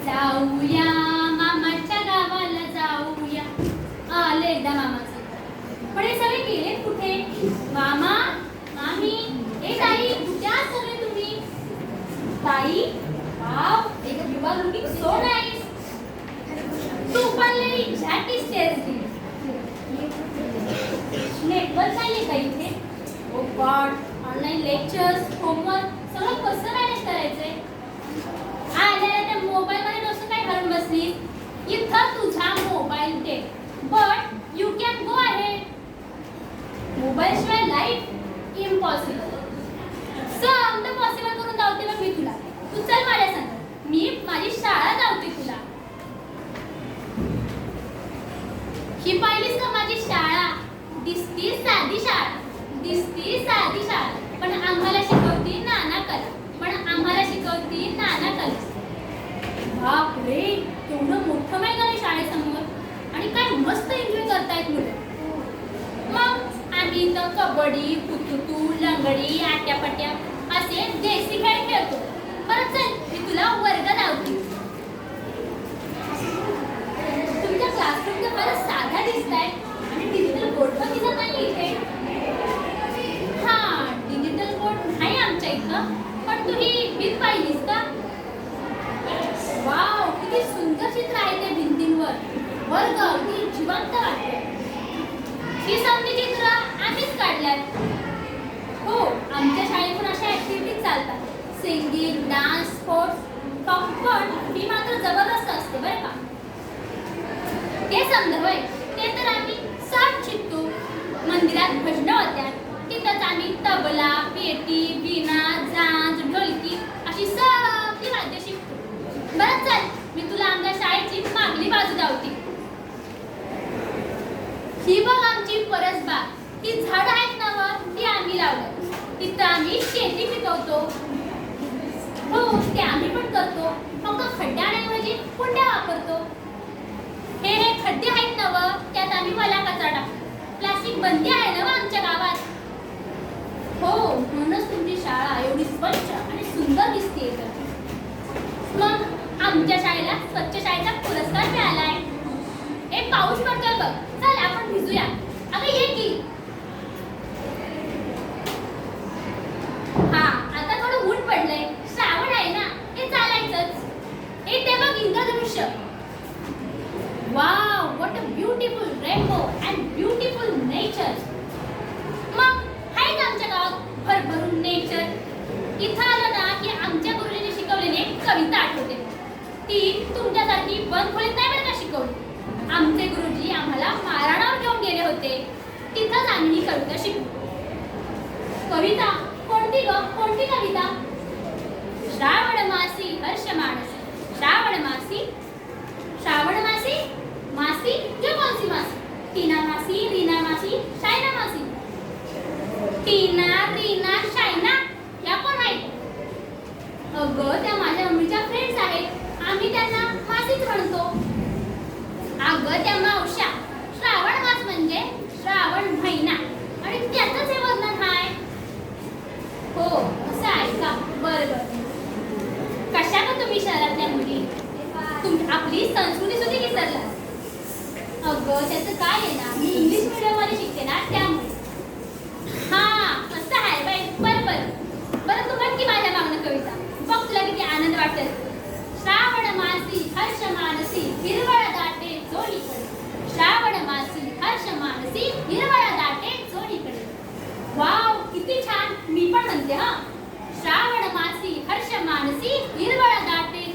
जाऊया मामाच्या गावाला जाऊया. आले एकदा मामाचे. पण हे सगळे गेले कुठे? मामा, मामी, ए ताई, कुठे आहात सगळे तुम्ही? ताई, wow, you are looking so nice. तू पण लई झॅटी स्टेअर्सली. नेटवर्क नाहीये का इथे? ओ गॉड, ऑनलाईन लेक्चर्स, होमवर्क सगळं कसं मॅनेज करायचंय? आल्याला त्या मोबाईल मध्ये नुसतं काय घालून बसली? इथं तुझा mobile they. But you can go ahead. Mobile शिवाय लाईफ इम्पॉसिबल. समजा पॉसिबल करून दावते बघ मी तुला. तू चल माझ्या संग. मी माझी शाळा दावते तुला. ही पाहिलीस का माझी शाळा? दिसती साधी शाळा, दिसती साधी शाळा, पण आम्हाला शिकवती नाना कला, पण आम्हाला शिकवती नाना कला. बाप रे, केवढं मोठं मैदान शाळेसमोर आणि काय मस्त एन्जॉय करतायत मुलं. मग आम्ही इथं कबड्डी, कुतुतू, लंगडी, आट्यापाट्या असे देसी खेळ खेळतो. परत चल, मी तुला वर्ग लावते. तुमच्या क्लासरूम तर फारच साधा दिसताय आणि डिजिटल बोर्ड पण दिसत नाही इथे. हा, डिजिटल बोर्ड नाही आमच्या इथं, पण तू ही भिंत पाहिलीस का? वाव, किती सुंदर चित्र आहे त्या भिंतींवर. वर्ग अगदी जिवंत वाटते. ही सगळी चित्र आम्हीच काढल्यात. हो, आमच्या शाळेतून अशा ऍक्टिव्हिटीज चालतात. Singing, dance, sports. पण ही मात्र जबरदस्त असते बरं का. ते समजा होय, ते तर आम्ही सहज शिकतो. मंदिरात भजनं होत्यात, तिथंच आम्ही तबला, पेटी, वीणा, झांज, ढोलकी अशी सगळी वाद्य शिकतो. बरं चल, मी तुला आमच्या शाळेची मागली बाजू दावते. ही बघ आमची परसबाग. ती झाड आहेत ना व, ती आम्ही लावलं. तिथं आम्ही शेती पिकवतो. हो, ते आम्ही पण करतो. फक्त खड्ड्यांऐवजी कुंड्या वापरतो. हे खड्डे आहेत ना व, त्यात आम्ही वला कचरा टाकतो. प्लास्टिक बंदी आहे ना व आमच्या गावात. हो, म्हणूनच तुमची शाळा एवढी स्वच्छ आणि सुंदर दिसते. मग आमच्या शाळेला स्वच्छ शाळेचा पुरस्कार मिळालाय. एक पाऊस पडतोय बघ, चल आपण भिजूया. अगं ये की. हा, आता थोडं ऊन पडलंय, श्रावण आहे ना, हे चालायचंच. हे ते बघ इंद्रधनुष्य. Wow, what a beautiful rainbow and beautiful nature. मग आहे आमच्या गावात भरभरून नेचर. इथं आलं ना की आमच्या गुरुजींनी शिकवलेली एक कविता आठवते. ती तुमच्यासारखी बंद खोलीत नाही बरं का शिकवली. आमचे गुरुजी आम्हाला माराणावर घेऊन गेले होते. तिथंच आम्ही ही कविता शिकलो. कविता कोणती ग? कोणती कविता? श्रावण मासी हर्ष मानसी. श्रावण मासी, श्रावण मासी, मासी ये कौन सी मासी? टीना मासी, रीना मासी, शायना मासी. टीना, रीना, शायना या कोण आहेत? अगं, त्या माझ्या मम्मीच्या फ्रेंड्स आहेत. आम्ही त्यांना मासीच म्हणतो. अगं, त्या मावश्या. श्रावण मास म्हणजे श्रावण महिना आणि त्याचंच हे वर्णन आहे. हो, असं आहे का? बरं. कशा का तुम्ही शहरातल्या मुली? आपली संस्कृती सुद्धा विसरला. अगं, त्याचं काय आहे ना, मी इंग्लिश मीडियम मध्ये शिकते ना, त्यामुळे. हा, असं आहे बाई. बरं तू म्हण की माझ्या मागणं कविता. बघ तुला किती आनंद वाटत. श्रावण मासी हर्ष मानसी हिरवळ दाटे चोळीकडे. श्रावण मासी हर्ष मानसी हिरवळ दाटे चोळीकडे. वाव, किती छान. मी पण म्हणते हा. श्रावण मासी हर्ष मानसी हिरवळ दाटे